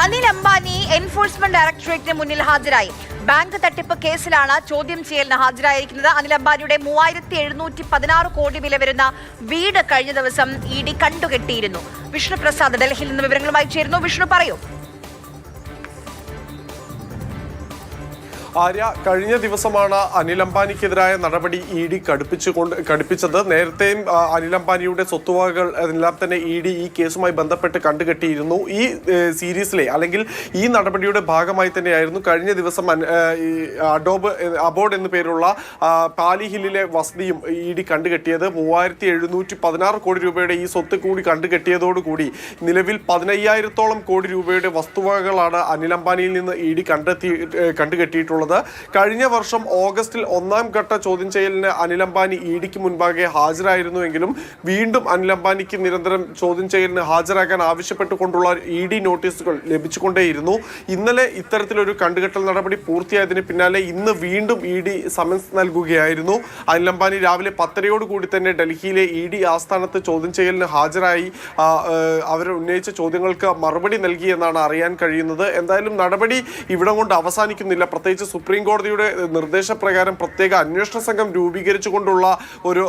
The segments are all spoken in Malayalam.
അനിൽ അംബാനി എൻഫോഴ്സ്മെന്റ് ഡയറക്ടറേറ്റിന് മുന്നിൽ ഹാജരായി. ബാങ്ക് തട്ടിപ്പ് കേസിലാണ് ചോദ്യം ചെയ്യലിന് ഹാജരായിരിക്കുന്നത്. അനിൽ അംബാനിയുടെ 3716 കോടി വില വരുന്ന വീട് കഴിഞ്ഞ ദിവസം ഇഡി കണ്ടുകെട്ടിയിരുന്നു. വിഷ്ണു പ്രസാദ് ഡൽഹിയിൽ നിന്ന് വിവരങ്ങളുമായി ചേരുന്നു. വിഷ്ണു, പറയൂ. ആര്യ, കഴിഞ്ഞ ദിവസമാണ് അനിൽ അംബാനിക്കെതിരായ നടപടി ഇ ഡി കടുപ്പിച്ചത്. നേരത്തെയും അനിൽ അംബാനിയുടെ സ്വത്തുവകകൾ എല്ലാം തന്നെ ഇ ഡി ഈ കേസുമായി ബന്ധപ്പെട്ട് കണ്ടുകെട്ടിയിരുന്നു. ഈ സീരീസിലെ അല്ലെങ്കിൽ ഈ നടപടിയുടെ ഭാഗമായി തന്നെയായിരുന്നു കഴിഞ്ഞ ദിവസം അബോർഡ് എന്നു പേരുള്ള പാലി ഹില്ലിലെ വസതിയും ഇ ഡി കണ്ടുകെട്ടിയത്. 3716 കോടി രൂപയുടെ ഈ സ്വത്ത് കൂടി കണ്ടുകെട്ടിയതോടുകൂടി നിലവിൽ 15000-ഓളം കോടി രൂപയുടെ വസ്തുവകകളാണ് അനിൽ അംബാനിയിൽ നിന്ന് ഇ ഡി കണ്ടുകെട്ടിയിട്ടുള്ളത്. കഴിഞ്ഞ വർഷം ഓഗസ്റ്റിൽ 1-ാം ഘട്ട ചോദ്യം ചെയ്യലിന് അനിൽ അംബാനി ഇ ഡിക്ക് മുൻപാകെ ഹാജരായിരുന്നുവെങ്കിലും വീണ്ടും അനിൽ അംബാനിക്ക് നിരന്തരം ചോദ്യം ചെയ്യലിന് ഹാജരാക്കാൻ ആവശ്യപ്പെട്ടുകൊണ്ടുള്ള ഇ ഡി നോട്ടീസുകൾ ലഭിച്ചുകൊണ്ടേയിരുന്നു. ഇന്നലെ ഇത്തരത്തിലൊരു കണ്ടുകെട്ടൽ നടപടി പൂർത്തിയായതിന് പിന്നാലെ ഇന്ന് വീണ്ടും ഇ ഡി സമൻസ് നൽകുകയായിരുന്നു. അനിൽ അംബാനി രാവിലെ 10:30 തന്നെ ഡൽഹിയിലെ ഇ ഡി ആസ്ഥാനത്ത് ചോദ്യം ചെയ്യലിന് ഹാജരായി അവർ ഉന്നയിച്ച ചോദ്യങ്ങൾക്ക് മറുപടി നൽകിയെന്നാണ് അറിയാൻ കഴിയുന്നത്. എന്തായാലും നടപടി ഇവിടം കൊണ്ട് അവസാനിക്കുന്നില്ല. പ്രത്യേകിച്ച് സുപ്രീം കോടതിയുടെ നിർദ്ദേശപ്രകാരം പ്രത്യേക അന്വേഷണ സംഘം രൂപീകരിച്ചുകൊണ്ടുള്ള ഒരു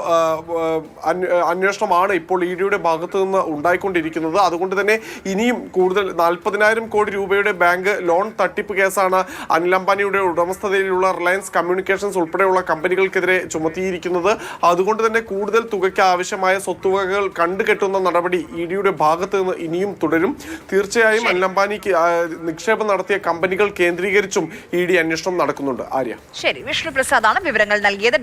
അന്വേഷണമാണ് ഇപ്പോൾ ഇ ഡിയുടെ ഭാഗത്തു നിന്ന് ഉണ്ടായിക്കൊണ്ടിരിക്കുന്നത്. അതുകൊണ്ട് തന്നെ ഇനിയും കൂടുതൽ 40,000 കോടി രൂപയുടെ ബാങ്ക് ലോൺ തട്ടിപ്പ് കേസാണ് അനിൽ അംബാനിയുടെ ഉടമസ്ഥതയിലുള്ള റിലയൻസ് കമ്മ്യൂണിക്കേഷൻസ് ഉൾപ്പെടെയുള്ള കമ്പനികൾക്കെതിരെ ചുമത്തിയിരിക്കുന്നത്. അതുകൊണ്ട് തന്നെ കൂടുതൽ തുകയ്ക്ക് ആവശ്യമായ സ്വത്തുവകകൾ കണ്ടുകെട്ടുന്ന നടപടി ഇ ഡിയുടെ ഭാഗത്തു നിന്ന് ഇനിയും തുടരും. തീർച്ചയായും അനിൽ അംബാനിക്ക് നിക്ഷേപം നടത്തിയ കമ്പനികൾ കേന്ദ്രീകരിച്ചും ഇ ഡി അന്വേഷണം നടക്കുന്നുണ്ട്. ആര്യ, ശരി. വിഷ്ണു പ്രസാദാണ് വിവരങ്ങൾ നൽകിയത്.